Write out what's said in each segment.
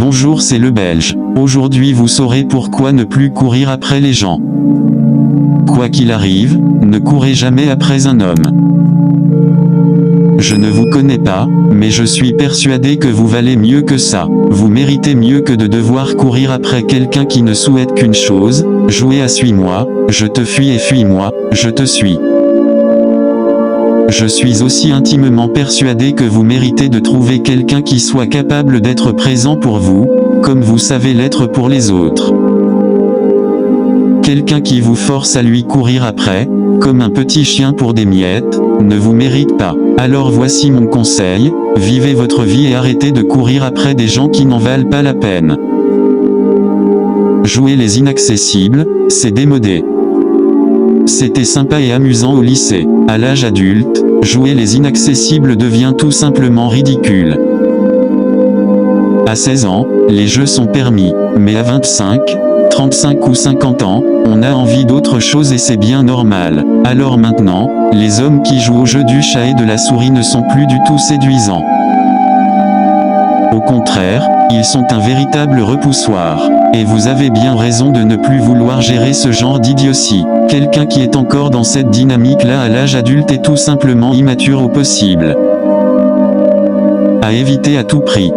Bonjour, c'est le Belge. Aujourd'hui vous saurez pourquoi ne plus courir après les gens. Quoi qu'il arrive, ne courez jamais après un homme. Je ne vous connais pas, mais je suis persuadé que vous valez mieux que ça. Vous méritez mieux que de devoir courir après quelqu'un qui ne souhaite qu'une chose, jouer à suis-moi, je te fuis et fuis-moi, je te suis. Je suis aussi intimement persuadé que vous méritez de trouver quelqu'un qui soit capable d'être présent pour vous, comme vous savez l'être pour les autres. Quelqu'un qui vous force à lui courir après, comme un petit chien pour des miettes, ne vous mérite pas. Alors voici mon conseil, vivez votre vie et arrêtez de courir après des gens qui n'en valent pas la peine. Jouer les inaccessibles, c'est démodé. C'était sympa et amusant au lycée. À l'âge adulte, jouer les inaccessibles devient tout simplement ridicule. À 16 ans, les jeux sont permis, mais à 25, 35 ou 50 ans, on a envie d'autre chose et c'est bien normal. Alors maintenant, les hommes qui jouent au jeu du chat et de la souris ne sont plus du tout séduisants. Au contraire, ils sont un véritable repoussoir. Et vous avez bien raison de ne plus vouloir gérer ce genre d'idiotie. Quelqu'un qui est encore dans cette dynamique-là à l'âge adulte est tout simplement immature au possible. À éviter à tout prix.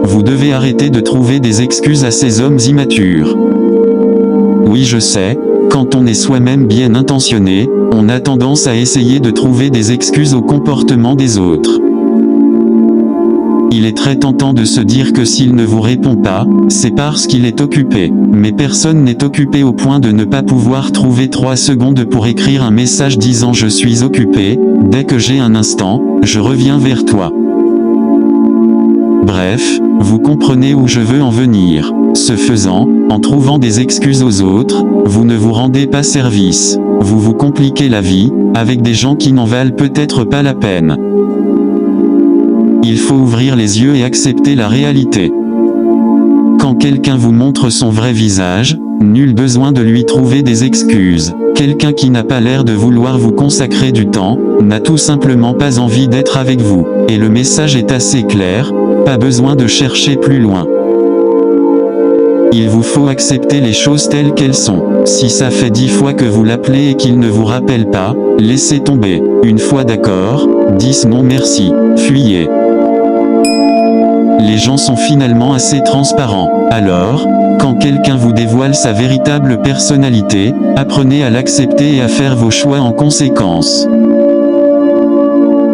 Vous devez arrêter de trouver des excuses à ces hommes immatures. Oui, je sais, quand on est soi-même bien intentionné, on a tendance à essayer de trouver des excuses au comportement des autres. Il est très tentant de se dire que s'il ne vous répond pas, c'est parce qu'il est occupé. Mais personne n'est occupé au point de ne pas pouvoir trouver 3 secondes pour écrire un message disant « Je suis occupé, dès que j'ai un instant, je reviens vers toi ». Bref, vous comprenez où je veux en venir. Ce faisant, en trouvant des excuses aux autres, vous ne vous rendez pas service. Vous vous compliquez la vie, avec des gens qui n'en valent peut-être pas la peine. Il faut ouvrir les yeux et accepter la réalité. Quand quelqu'un vous montre son vrai visage, nul besoin de lui trouver des excuses. Quelqu'un qui n'a pas l'air de vouloir vous consacrer du temps, n'a tout simplement pas envie d'être avec vous. Et le message est assez clair, pas besoin de chercher plus loin. Il vous faut accepter les choses telles qu'elles sont. Si ça fait 10 fois que vous l'appelez et qu'il ne vous rappelle pas, laissez tomber. Une fois d'accord, 10 non merci, fuyez. Les gens sont finalement assez transparents. Alors, quand quelqu'un vous dévoile sa véritable personnalité, apprenez à l'accepter et à faire vos choix en conséquence.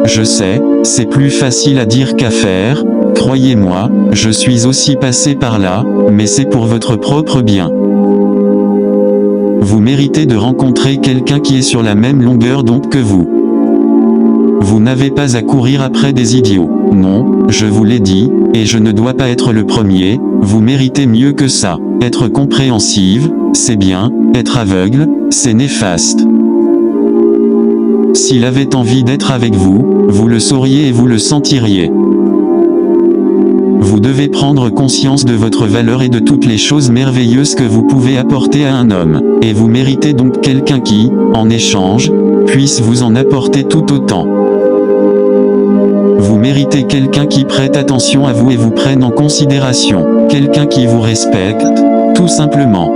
Je sais, c'est plus facile à dire qu'à faire, croyez-moi, je suis aussi passé par là, mais c'est pour votre propre bien. Vous méritez de rencontrer quelqu'un qui est sur la même longueur d'onde que vous. Vous n'avez pas à courir après des idiots. Non, je vous l'ai dit, et je ne dois pas être le premier, vous méritez mieux que ça. Être compréhensive, c'est bien, être aveugle, c'est néfaste. S'il avait envie d'être avec vous, vous le sauriez et vous le sentiriez. Vous devez prendre conscience de votre valeur et de toutes les choses merveilleuses que vous pouvez apporter à un homme. Et vous méritez donc quelqu'un qui, en échange, puisse vous en apporter tout autant. Vous méritez quelqu'un qui prête attention à vous et vous prenne en considération. Quelqu'un qui vous respecte, tout simplement.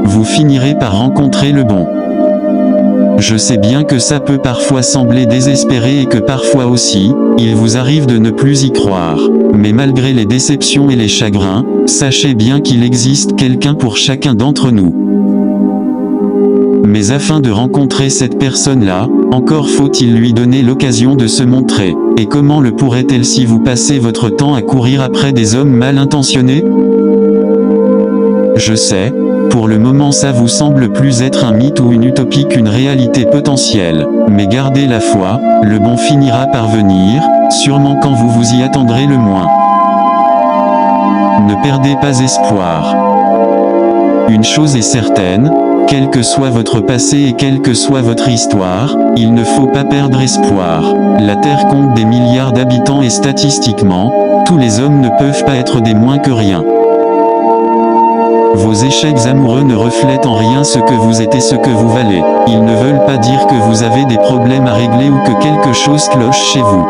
Vous finirez par rencontrer le bon. Je sais bien que ça peut parfois sembler désespéré et que parfois aussi, il vous arrive de ne plus y croire. Mais malgré les déceptions et les chagrins, sachez bien qu'il existe quelqu'un pour chacun d'entre nous. Mais afin de rencontrer cette personne-là, encore faut-il lui donner l'occasion de se montrer. Et comment le pourrait-elle si vous passez votre temps à courir après des hommes mal intentionnés? Je sais, pour le moment ça vous semble plus être un mythe ou une utopie qu'une réalité potentielle. Mais gardez la foi, le bon finira par venir, sûrement quand vous vous y attendrez le moins. Ne perdez pas espoir. Une chose est certaine, quel que soit votre passé et quelle que soit votre histoire, il ne faut pas perdre espoir. La Terre compte des milliards d'habitants et statistiquement, tous les hommes ne peuvent pas être des moins que rien. Vos échecs amoureux ne reflètent en rien ce que vous êtes et ce que vous valez. Ils ne veulent pas dire que vous avez des problèmes à régler ou que quelque chose cloche chez vous.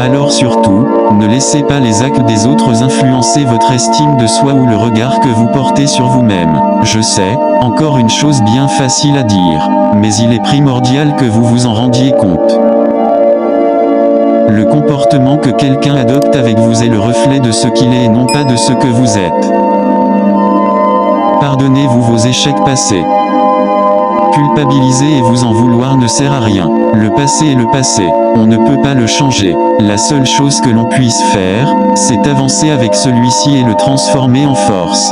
Alors surtout, ne laissez pas les actes des autres influencer votre estime de soi ou le regard que vous portez sur vous-même. Je sais, encore une chose bien facile à dire, mais il est primordial que vous vous en rendiez compte. Le comportement que quelqu'un adopte avec vous est le reflet de ce qu'il est et non pas de ce que vous êtes. Pardonnez-vous vos échecs passés. Culpabiliser et vous en vouloir ne sert à rien. Le passé est le passé. On ne peut pas le changer. La seule chose que l'on puisse faire, c'est avancer avec celui-ci et le transformer en force.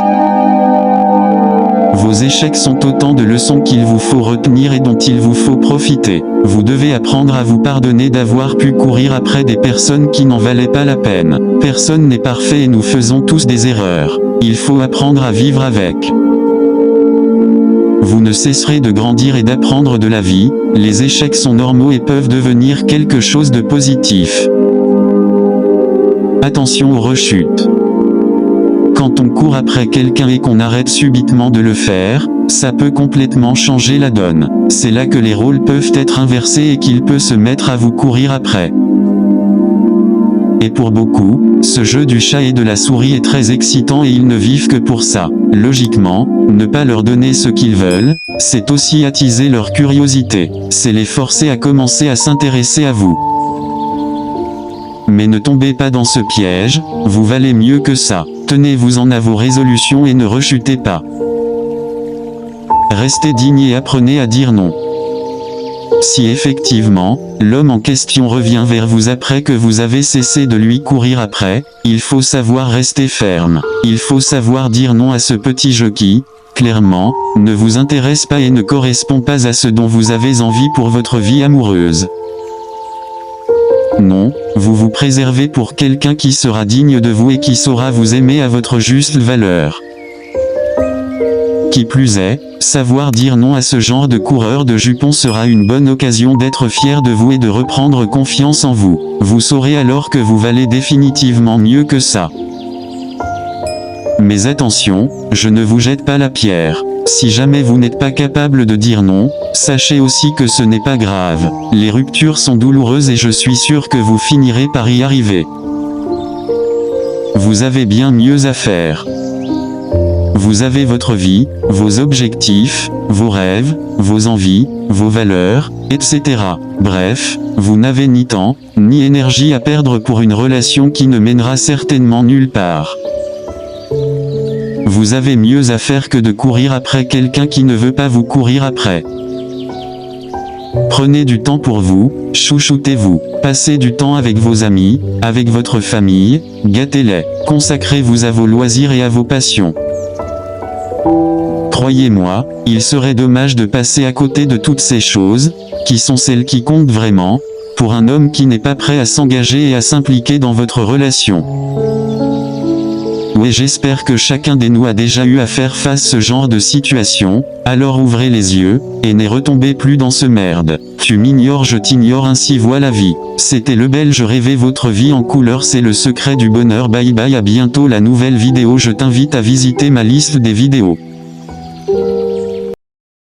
Vos échecs sont autant de leçons qu'il vous faut retenir et dont il vous faut profiter. Vous devez apprendre à vous pardonner d'avoir pu courir après des personnes qui n'en valaient pas la peine. Personne n'est parfait et nous faisons tous des erreurs. Il faut apprendre à vivre avec. Vous ne cesserez de grandir et d'apprendre de la vie, les échecs sont normaux et peuvent devenir quelque chose de positif. Attention aux rechutes. Quand on court après quelqu'un et qu'on arrête subitement de le faire, ça peut complètement changer la donne. C'est là que les rôles peuvent être inversés et qu'il peut se mettre à vous courir après. Et pour beaucoup, ce jeu du chat et de la souris est très excitant et ils ne vivent que pour ça. Logiquement, ne pas leur donner ce qu'ils veulent, c'est aussi attiser leur curiosité. C'est les forcer à commencer à s'intéresser à vous. Mais ne tombez pas dans ce piège, vous valez mieux que ça. Tenez-vous-en à vos résolutions et ne rechutez pas. Restez digne et apprenez à dire non. Si effectivement, l'homme en question revient vers vous après que vous avez cessé de lui courir après, il faut savoir rester ferme. Il faut savoir dire non à ce petit jeu qui, clairement, ne vous intéresse pas et ne correspond pas à ce dont vous avez envie pour votre vie amoureuse. Non, vous vous préservez pour quelqu'un qui sera digne de vous et qui saura vous aimer à votre juste valeur. Qui plus est, savoir dire non à ce genre de coureur de jupons sera une bonne occasion d'être fier de vous et de reprendre confiance en vous. Vous saurez alors que vous valez définitivement mieux que ça. Mais attention, je ne vous jette pas la pierre. Si jamais vous n'êtes pas capable de dire non, sachez aussi que ce n'est pas grave. Les ruptures sont douloureuses et je suis sûr que vous finirez par y arriver. Vous avez bien mieux à faire. Vous avez votre vie, vos objectifs, vos rêves, vos envies, vos valeurs, etc. Bref, vous n'avez ni temps, ni énergie à perdre pour une relation qui ne mènera certainement nulle part. Vous avez mieux à faire que de courir après quelqu'un qui ne veut pas vous courir après. Prenez du temps pour vous, chouchoutez-vous, passez du temps avec vos amis, avec votre famille, gâtez-les, consacrez-vous à vos loisirs et à vos passions. Croyez-moi, il serait dommage de passer à côté de toutes ces choses, qui sont celles qui comptent vraiment, pour un homme qui n'est pas prêt à s'engager et à s'impliquer dans votre relation. Oui, j'espère que chacun de nous a déjà eu à faire face à ce genre de situation, alors ouvrez les yeux, et ne retombez plus dans ce merde. Tu m'ignores, je t'ignore, ainsi voit la vie. C'était le Belge rêvé, votre vie en couleur, c'est le secret du bonheur. Bye bye, à bientôt la nouvelle vidéo. Je t'invite à visiter ma liste des vidéos.